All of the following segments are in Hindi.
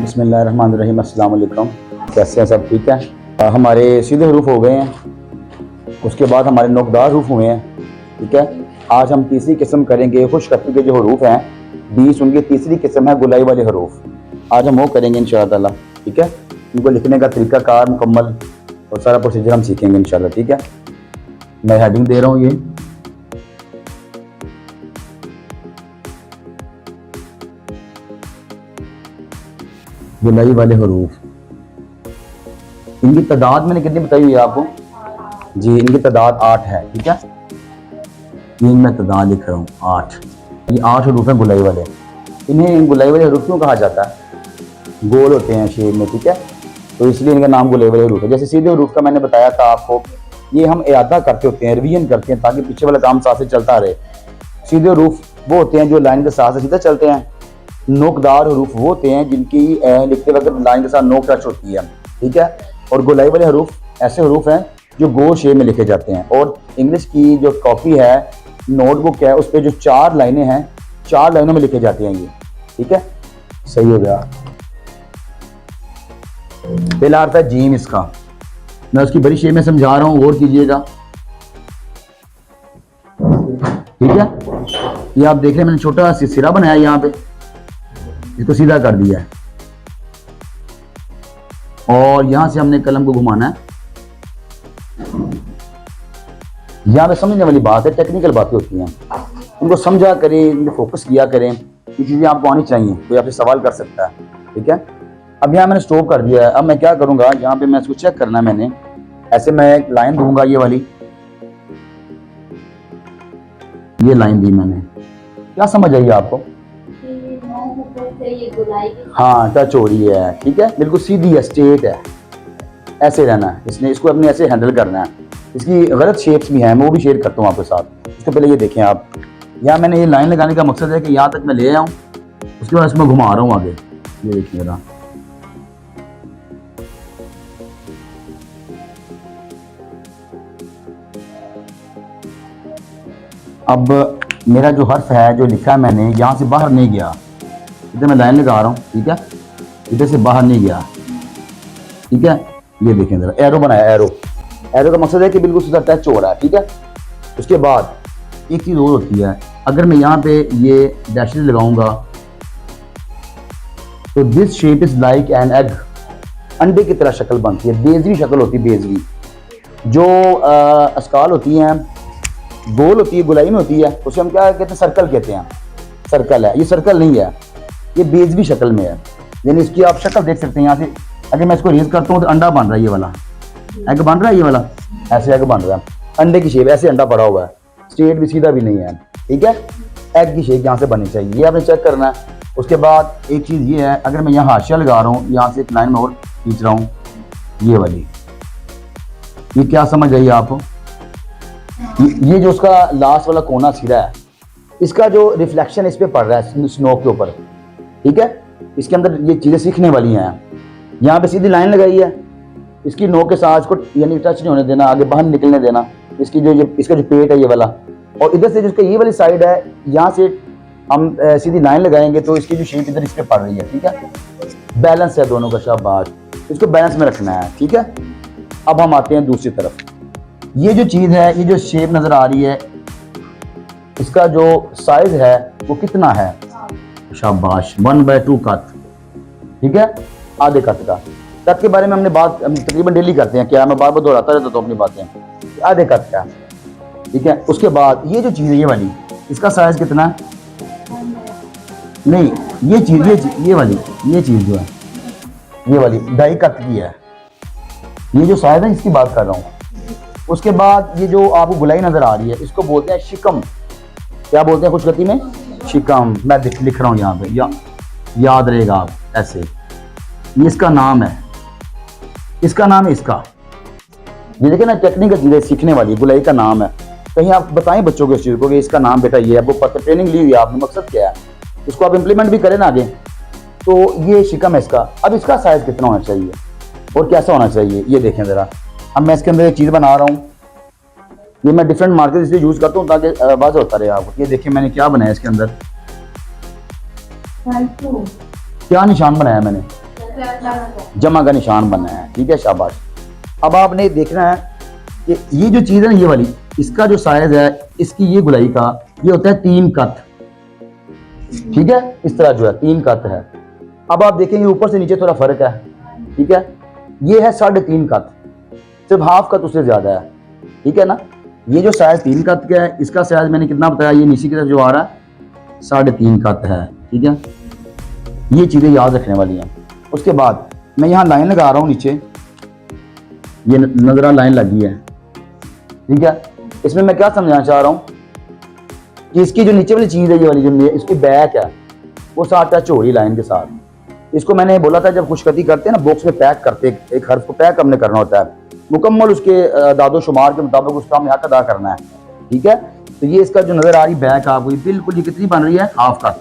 बिस्मिल्लाहिर्रहमानिर्रहीम, अस्सलाम वालेकुम। कैसे हैं सब? ठीक है। हमारे सीधे हरूफ हो गए हैं, उसके बाद हमारे नोकदार हरूफ हुए हैं। ठीक है। आज हम तीसरी किस्म करेंगे। खुशखती के जो हरूफ हैं 20, उनकी तीसरी किस्म है गुलाई वाले हरूफ। आज हम वो करेंगे इंशाअल्लाह ताला। ठीक है। इनको लिखने का तरीका कार मुकम्मल और सारा प्रोसीजर हम सीखेंगे इंशाअल्लाह। ठीक है। मैं हेडिंग दे रहा हूँ ये गुलाई वाले हरूफ। इनकी तादाद मैंने कितनी बताई हुई है आपको? जी, इनकी तादाद 8 है। ठीक है। ये मैं तादाद लिख रहा हूँ 8। ये 8 हरूफ हैं गुलाई वाले। इन्हें गुलाई वाले हरूफ क्यों कहा जाता है? गोल होते हैं शेप में। ठीक है। तो इसलिए इनका नाम गुलाई वाले हरूफ है। जैसे सीधे हरूफ का मैंने बताया था आपको, ये हम इरादा करते होते हैं, रिवीजन करते हैं ताकि पीछे वाला काम साथ से चलता रहे। सीधे हरूफ वो होते हैं जो लाइन के साथ सीधा चलते हैं। नोकदार हरूफ वो होते हैं जिनकी लिखते वक्त लाइन के साथ नोक टच होती है। ठीक है। और गुलाई वाले हरूफ ऐसे हरूफ हैं जो गोल शेप में लिखे जाते हैं। और इंग्लिश की जो कॉपी है, नोटबुक है, उस पर जो 4 लाइनें हैं, 4 लाइनों में लिखे जाते हैं ये। ठीक है। सही हो गया। पहला अर्थ है जीम। इसका मैं उसकी बड़ी शेप में समझा रहा हूँ, गौर कीजिएगा। ठीक है। ये आप देख रहे हैं, मैंने छोटा सिरा बनाया यहाँ पे, इसको सीधा कर दिया है और यहां से हमने कलम को घुमाना है। यहां पे समझने वाली बात है, टेक्निकल बातें होती हैं, उनको समझा करें, इनको फोकस किया करें। ये चीजें आपको आनी चाहिए, कोई आपसे सवाल कर सकता है। ठीक है। अब यहाँ मैंने स्टॉप कर दिया है। अब मैं क्या करूंगा, यहाँ पे मैं इसको चेक करना है। मैंने ऐसे मैं एक लाइन दूंगा, ये वाली, ये लाइन दी मैंने। क्या समझ आई आपको? हाँ, टच हो रही है। ठीक है। बिल्कुल सीधी है, स्ट्रेट है, ऐसे रहना है इसने। इसको अपने ऐसे हैंडल करना है। इसकी गलत शेप्स भी हैं, मैं वो भी शेयर करता हूँ आपके साथ। इसके पहले ये देखें आप, यहाँ मैंने ये लाइन लगाने का मकसद है कि यहाँ तक मैं ले आऊँ, उसके बाद इसमें घुमा रहा हूँ आगे। ये देखिए ना, अब मेरा जो हर्फ है जो लिखा है मैंने, यहाँ से बाहर नहीं गया। इधर मैं लाइन लगा रहा हूँ। ठीक है। इधर से बाहर नहीं गया। ठीक है। ये देखें जरा, एरो बनाया। एरो का मकसद है कि बिल्कुल सीधा टच हो रहा है। ठीक है। उसके बाद एक चीज और होती है, अगर मैं यहाँ पे ये डैशेस लगाऊंगा तो this shape is like an egg. अंडे की तरह शक्ल बनती है, बेजवी शक्ल होती है। बेजवी जो अस्काल होती हैं, गोल होती है, गुलाई में होती है, उसे हम क्या कहते हैं? सर्कल कहते हैं। सर्कल है, ये सर्कल नहीं है, ये बेजवी शक्ल में है। यानी इसकी आप शक्ल देख सकते हैं यहाँ से। अगर मैं इसको रेज करता हूँ तो अंडा बन रहा है, ये वाला एग बन रहा है, ये वाला ऐसे एग बन रहा है। अंडे की शेप, ऐसे अंडा पड़ा हुआ है, स्ट्रेट भी सीधा भी नहीं है। ठीक है। एग की शेप यहाँ से बननी चाहिए, ये आपने चेक करना है। उसके बाद एक चीज़ ये है, अगर मैं यहाँ हाशिया लगा रहा हूँ, यहाँ से एक लाइन में और खींच रहा हूँ, ये वाली, ये क्या समझ आई आपको? ये जो उसका लास्ट वाला कोना सिरा है, इसका जो रिफ्लेक्शन इस पे पड़ रहा है स्नो के ऊपर। ठीक है। इसके अंदर ये चीज़ें सीखने वाली हैं। यहाँ पे सीधी लाइन लगाई है, इसकी नोक के साथ इसको यानी टच नहीं होने देना, आगे बाहर निकलने देना। इसकी जो इसका जो पेट है ये वाला, और इधर से जिसका ये वाली साइड है, यहाँ से हम सीधी लाइन लगाएंगे तो इसकी जो शेप इधर इस पे पड़ रही है। ठीक है। बैलेंस है दोनों का, शाबाश। इसको बैलेंस में रखना है। ठीक है। अब हम आते हैं दूसरी तरफ। ये जो चीज़ है, ये जो शेप नज़र आ रही है, इसका जो साइज है वो कितना है? शाबाश, 1/2 कट। ठीक है। आधे कट का। कट के बारे में हमने बात तकरीबन डेली करते हैं, क्या मैं बार बार दोहराता रहता तो अपनी बातें। आधे कट का। ठीक है। उसके बाद ये जो चीज़ है, ये वाली, इसका साइज कितना है? नहीं, ये चीज़, ये वाली, ये चीज़ जो है, ये वाली 2.5 कट की है। ये जो साइज है इसकी बात कर रहा हूँ। उसके बाद ये जो आपको गुलाई नजर आ रही है, इसको बोलते हैं शिकम। क्या बोलते हैं खुशखती में? शिकम। मैं लिख रहा हूँ यहाँ पे, याद रहेगा आप ऐसे। ये इसका नाम है, इसका नाम है इसका। ये देखें ना, टेक्निकल चीज़ें सीखने वाली, गुलाई का नाम है। कहीं आप बताएं बच्चों को इस चीज़ को कि इसका नाम बेटा ये है, आपको पता, ट्रेनिंग ली हुई है आपने, मकसद क्या है, इसको आप इम्प्लीमेंट भी करें ना आगे। तो ये शिकम है इसका। अब इसका साइज कितना होना चाहिए और कैसा होना चाहिए, ये देखें ज़रा। अब मैं इसके अंदर एक चीज़ बना रहा हूँ, ये मैं डिफरेंट मार्कर इसलिए यूज़ करता हूँ ताकि वाज़ेह होता रहे आपको। ये देखिए मैंने क्या बनाया इसके अंदर, क्या निशान बनाया मैंने? जमा का निशान बना है, ठीक है, शाबाश। अब आपने देखना है कि ये जो चीज़ है ना, ये वाली, इसका जो साइज है, इसकी ये गुलाई का ये होता है 3 कत, ठीक है, इस तरह जो है 3 कत है। अब आप देखेंगे ऊपर से नीचे थोड़ा फर्क है, ठीक है, ये है 3.5 कत, सिर्फ हाफ कत उससे ज्यादा है, ठीक है ना। ये जो साइज 3 कत का है, इसका साइज मैंने कितना बताया, ये नीचे की तरफ जो आ रहा है 3.5 कत है, ठीक है। ये चीजें याद रखने वाली हैं। उसके बाद मैं यहाँ लाइन लगा रहा हूँ नीचे, ये नजरा लाइन लगी है, ठीक है। इसमें मैं क्या समझाना चाह रहा हूँ कि इसकी जो नीचे वाली चीज है, ये वाली जो इसकी बैक है, वो साथ टच हो रही लाइन के साथ। इसको मैंने बोला था जब खुशखती करते हैं ना, बॉक्स में पैक करते, एक हर्फ को पैक हमने करना होता है, मुकम्मल उसके दादो शुमार के मुताबिक उसका हमें हक अदा करना है, ठीक है। तो ये इसका जो नजर आ रही बैक आपको, बिल्कुल ये कितनी बन रही है, हाफ कट,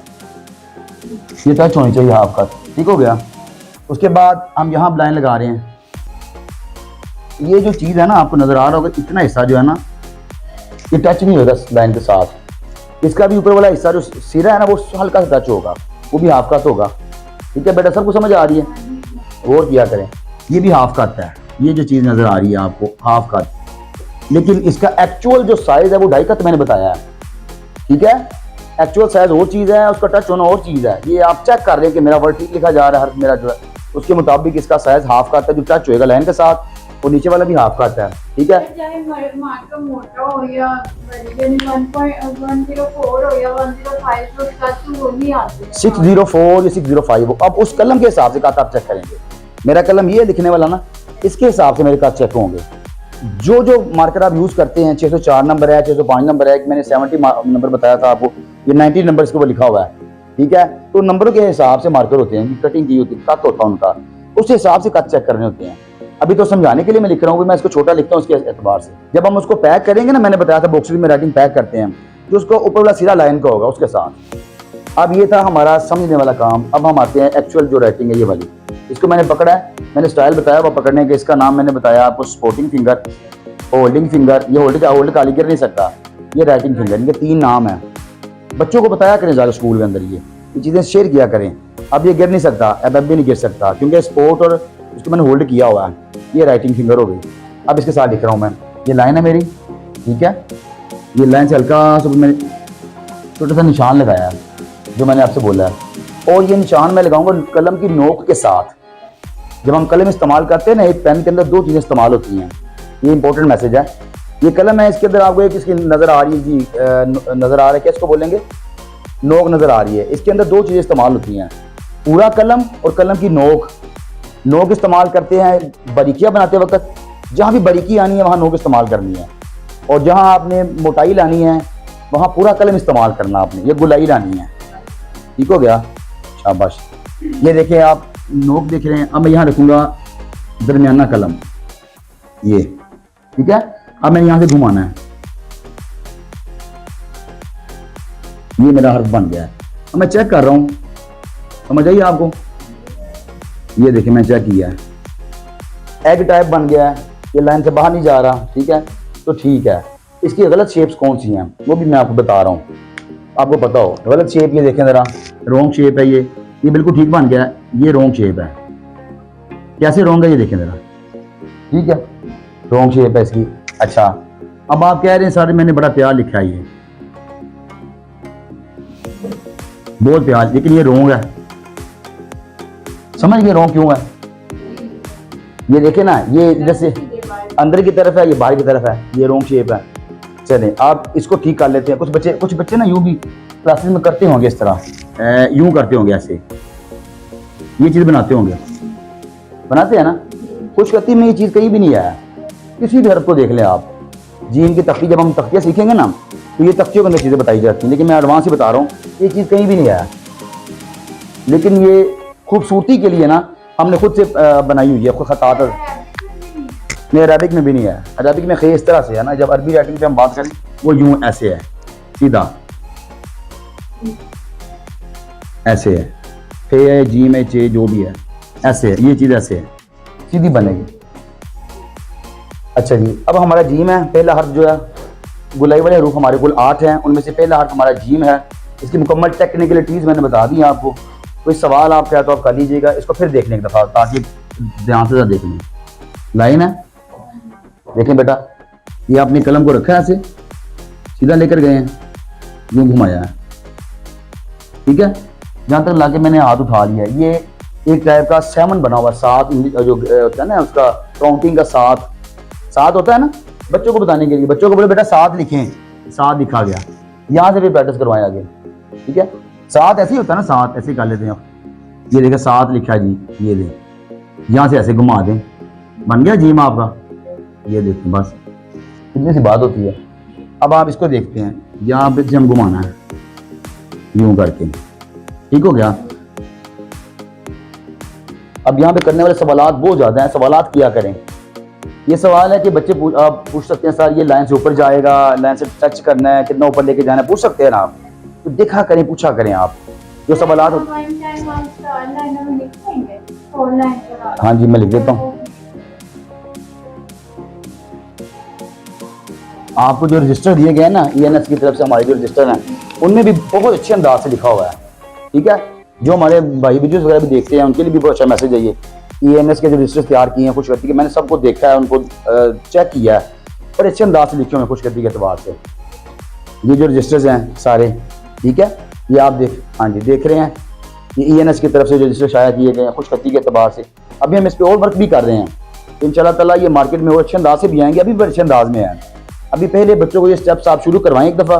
ये टच होनी चाहिए हाफ कट, ठीक हो गया। उसके बाद हम यहाँ लाइन लगा रहे हैं, ये जो चीज़ है ना आपको नजर आ रहा होगा, इतना हिस्सा जो है ना ये टच नहीं होगा लाइन के साथ। इसका भी ऊपर वाला हिस्सा जो सिरा है ना, वो हल्का सा टच होगा, वो भी हाफ कट होगा, ठीक है बेटा, सबको समझ आ रही है, गौर किया करें। ये भी हाफ कट है, ये जो चीज़ नजर आ रही है आपको हाफ कट, लेकिन इसका एक्चुअल जो साइज है वो 2.5 कट मैंने बताया है, ठीक है। एक्चुअल साइज और चीज़ है, उसका टच होना और चीज़ है। ये आप चेक कर रहे हैं कि मेरा वर्ड ठीक लिखा जा रहा है, हर मेरा जो है उसके मुताबिक इसका साइज हाफ कट है, जो टच होएगा लाइन के साथ, और नीचे वाला भी हाफ कट है, ठीक है। 604 या 605, अब उस कलम के हिसाब से कट आप चेक करेंगे। मेरा कलम ये लिखने वाला ना, इसके हिसाब से मेरे कट चेक होंगे। जो मार्कर आप यूज करते हैं, 604 नंबर है, 605 नंबर है, मैंने 70 नंबर बताया था आपको, ये 90 नंबर इसके ऊपर लिखा हुआ है, ठीक है। तो नंबरों के हिसाब से मार्कर होते हैं, कटिंग की होती है, कट होता है उनका, उस हिसाब से कट चेक करने होते हैं। अभी तो समझाने के लिए मैं लिख रहा हूँ, मैं इसको छोटा लिखता हूँ उसके एतबार से। जब हम उसको पैक करेंगे ना, मैंने बताया था बॉक्स में राइटिंग पैक करते हैं, जो उसको ऊपर वाला सिरा लाइन का होगा उसके साथ। अब ये था हमारा समझने वाला काम। अब हम आते हैं एक्चुअल जो राइटिंग है, ये वाली, इसको मैंने पकड़ा है, मैंने स्टाइल बताया वो पकड़ने के, इसका नाम मैंने बताया आपको स्पोर्टिंग फिंगर, होल्डिंग फिंगर, ये होल्ड खाली गिर नहीं सकता, ये राइटिंग फिंगर, इनके 3 नाम है। बच्चों को बताया करें ज़्यादा स्कूल के अंदर, ये चीज़ें शेयर किया करें। अब ये गिर नहीं सकता, अब भी नहीं गिर सकता, क्योंकि स्पोर्ट और उसको मैंने होल्ड किया हुआ है, ये राइटिंग फिंगर हो गई। अब इसके साथ लिख रहा हूँ मैं, ये लाइन है मेरी, ठीक है। ये लाइन से हल्का सा मैंने छोटा सा निशान लगाया जो मैंने आपसे बोला है, और ये निशान मैं लगाऊंगा कलम की नोक के साथ। जब हम कलम इस्तेमाल करते हैं ना, एक पेन के अंदर 2 चीज़ें इस्तेमाल होती हैं, ये इंपॉर्टेंट मैसेज है। ये कलम है, इसके अंदर आपको एक इसकी नज़र आ रही है जी, नज़र आ रहा है, क्या इसको बोलेंगे, नोक नज़र आ रही है। इसके अंदर 2 चीज़ें इस्तेमाल होती हैं, पूरा कलम और कलम की नोक। नोक इस्तेमाल करते हैं बारीकियाँ बनाते वक्त, जहाँ भी बारीकी आनी है वहाँ नोक इस्तेमाल करनी है, और जहाँ आपने मोटाई लानी है वहाँ पूरा कलम इस्तेमाल करना आपने, ये गुलाई लानी है, ठीक हो गया, शाबाश। ये देखें आप नोक देख रहे हैं। अब मैं यहाँ रखूँगा दरमियाना कलम, ये ठीक है। अब मैंने यहाँ से घुमाना है, ये मेरा हर्फ बन गया है। अब मैं चेक कर रहा हूँ, समझ आइए आपको, ये देखिए मैं चेक किया है, एग टाइप बन गया है, ये लाइन से बाहर नहीं जा रहा, ठीक है। तो ठीक है, इसकी गलत शेप्स कौन सी हैं वो भी मैं आपको बता रहा हूँ, आपको पता हो। गलत शेप ये देखें ज़रा, रॉन्ग शेप है, ये बिल्कुल ठीक बन गया है, ये रॉन्ग शेप है। कैसे रॉन्ग है ये देखें ज़रा, ठीक है, रॉन्ग शेप है इसकी। अच्छा, अब आप कह रहे हैं सर मैंने बड़ा प्यार लिखा है, ये बहुत प्यार, लेकिन ये रॉन्ग है। समझ गए रॉन्ग क्यों है? ये देखे ना, ये जैसे अंदर की तरफ है, ये बाहर की तरफ है, ये रॉन्ग शेप है। चलें आप इसको ठीक कर लेते हैं। कुछ बच्चे ना यूं भी क्लासेस में करते होंगे, इस तरह यूं करते होंगे, ऐसे ये चीज़ बनाते होंगे, बनाते हैं ना। खुशखती में ये चीज़ कहीं भी नहीं आया, किसी भी हर्फ को देख लें आप। जीन की तख्ती, जब हम तख्तियाँ सीखेंगे ना, तो ये तख्तियों के अंदर चीज़ें बताई जाती हैं, लेकिन मैं एडवांस ही बता रहा हूँ, ये चीज़ कहीं भी नहीं आया। लेकिन ये खूबसूरती के लिए ना हमने खुद से बनाई हुई है, खुद खतात नहीं, अरबिक में भी नहीं है। अरबिक में खे इस तरह से है ना, जब अरबी राइटिंग पे हम बात करें वो यूं ऐसे है, सीधा ऐसे है, खे है, जीम है, चे जो भी है, ऐसे है, ये चीज़ ऐसे है, सीधी बनेगी। अच्छा जी, अब हमारा जीम है, पहला हर्फ जो है, गुलाई वाले हरूफ हमारे कुल 8 हैं, उनमें से पहला हर्फ हमारा जीम है। इसकी मुकम्मल टेक्निकलिटीज़ मैंने बता दी आपको, कोई सवाल आप चाहे तो आप कर लीजिएगा, इसको फिर देखने एक दफ़ा ताकि ध्यान से देख लें। लाइन है, देखें बेटा, ये आपने कलम को रखा है ऐसे सीधा लेकर गए हैं, यूं घुमाया है, ठीक है। जहाँ तक लाके मैंने हाथ उठा लिया, ये एक टाइप का 7 बना हुआ, 7 जो होता है ना उसका काउंटिंग का 7 होता है ना, बच्चों को बताने के लिए। बच्चों को बोले बेटा 7 लिखें, 7 लिखा गया। यहाँ से भी प्रैक्टिस करवाएं आगे, ठीक है। 7 ऐसे ही होता है ना, 7 ऐसे ही कर लेते हैं आप। ये देखें 7 लिखा है जी, ये दें, यहाँ से ऐसे घुमा दें, बन गया जीम आपका। ये देखें, बस कितनी सी बात होती है। अब आप इसको देखते हैं, यहाँ पे हम घुमाना है यूं करके, ठीक हो गया। अब यहाँ पे करने वाले सवालात बहुत ज़्यादा हैं, सवालात किया करें। ये सवाल है कि बच्चे आप पूछ सकते हैं सर ये लाइन से ऊपर जाएगा, लाइन से टच करना है, कितना ऊपर लेके जाना है, पूछ सकते हैं ना आप। तो देखा करें, पूछा करें आप जो सवालात। हाँ जी, मैं लिख देता हूँ। आपको जो रजिस्टर दिए गए हैं ना ENS की तरफ से, हमारे जो रजिस्टर हैं उनमें भी बहुत अच्छे अंदाज से लिखा हुआ है, ठीक है। जो हमारे भाई वीडियोस वगैरह भी देखते हैं उनके लिए भी बहुत अच्छा मैसेज है ये। ENS के जो रजिस्टर तैयार किए हैं खुशगति के, मैंने सबको देखा है, उनको चेक किया है, बड़े अच्छे अंदाज से लिखे हुए हैं खुशगति के एतबार से। ये जो रजिस्टर्स हैं सारे, ठीक है, ये आप हाँ जी देख रहे हैं, ये ENS की तरफ से जो रजिस्टर शाया किए गए हैं खुशगति के एतबार से। अभी हम इस पर और वर्क भी कर रहे हैं, इंशाल्लाह ताला ये मार्केट में और अच्छे अंदाज से भी आएंगे, अभी बड़े अच्छे अंदाज में है। अभी पहले बच्चों को ये स्टेप्स आप शुरू करवाएं एक दफ़ा,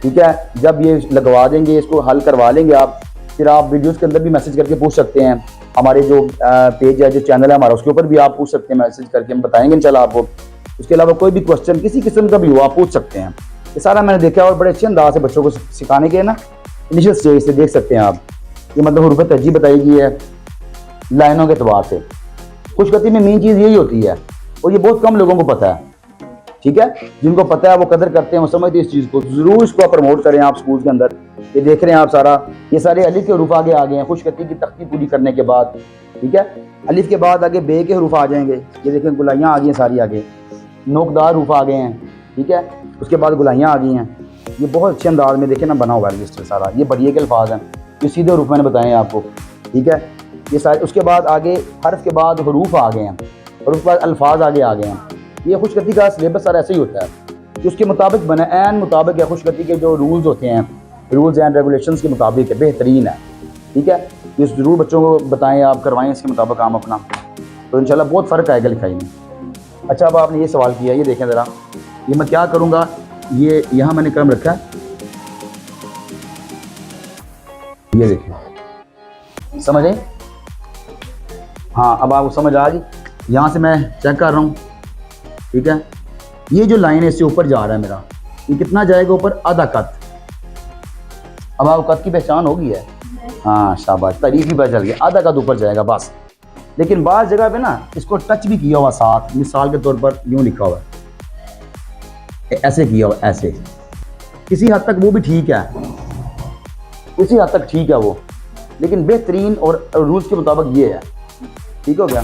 ठीक है। जब ये लगवा देंगे, इसको हल करवा लेंगे आप, फिर आप वीडियोस के अंदर भी मैसेज करके पूछ सकते हैं। हमारे जो पेज है, जो चैनल है हमारा, उसके ऊपर भी आप पूछ सकते हैं, मैसेज करके हम बताएंगे इंशाल्लाह आपको। उसके अलावा कोई भी क्वेश्चन किसी किस्म का भी हो आप पूछ सकते हैं। ये सारा मैंने देखा और बड़े अच्छे अंदाज से बच्चों को सिखाने के ना इनिशियल स्टेज से देख सकते हैं आप। ये मतलब हुरूफ तहजीब बताई गई है लाइनों के एतबार से। खुशगति में मेन चीज़ यही होती है और ये बहुत कम लोगों को पता है, ठीक है। जिनको पता है वो कदर करते हैं, वो समझते हैं इस चीज़ को। ज़रूर इसको प्रमोट करें आप स्कूल के अंदर। ये देख रहे हैं आप सारा, ये सारे अलिफ के हरूफ आगे आ गए हैं खुशगति की तख्ती पूरी करने के बाद, ठीक है। अलिफ के बाद आगे बे के हरूफ आ जाएंगे, ये देखें गुलाइयाँ आ गई हैं सारी आगे, नोकदार हरूफ आ गए हैं, ठीक है। उसके बाद गुलाइयाँ आ गई हैं। ये बहुत अच्छे अंदाज में देखें ना बना हुआ है रजिस्टर सारा। ये बढ़िया के अल्फाज हैं, ये सीधे हरूफ मैंने बताए हैं आपको, ठीक है। ये सारे, उसके बाद आगे हर्फ के बाद हरूफ आ गए हैं और उसके बाद अल्फाज आगे आ गए हैं। ये खुशगति का सिलेबस सारा ऐसे ही होता है कि उसके मुताबिक बना, एन मुताबिक है। खुशगति के जो रूल्स होते हैं, रूल्स एंड रेगुलेशंस के मुताबिक है, बेहतरीन है, ठीक है। ये ज़रूर बच्चों को बताएं, आप करवाएं इसके मुताबिक काम अपना, तो इंशाल्लाह बहुत फ़र्क आएगा लिखाई में। अच्छा, अब आपने ये सवाल किया, ये देखें ज़रा, ये मैं क्या करूँगा, ये यहाँ मैंने कलम रखा है, ये देखें, समझ आए? हाँ, अब आपको समझ आ गई। यहाँ से मैं चेक कर रहा हूँ, ठीक है। ये जो लाइन है इससे ऊपर जा रहा है मेरा, ये कितना जाएगा ऊपर? आधा कत। अब आपको कत की पहचान होगी है, हाँ शाबाश, तारीफ ही पता चल गया, आधा कत ऊपर जाएगा बस। लेकिन बाज़ जगह पे ना इसको टच भी किया हुआ साथ, मिसाल के तौर पर यूँ लिखा हुआ है, ऐसे किया हुआ, ऐसे, किसी हद तक वो भी ठीक है, किसी हद तक ठीक है वो, लेकिन बेहतरीन और रूल्स के मुताबिक ये है, ठीक हो गया।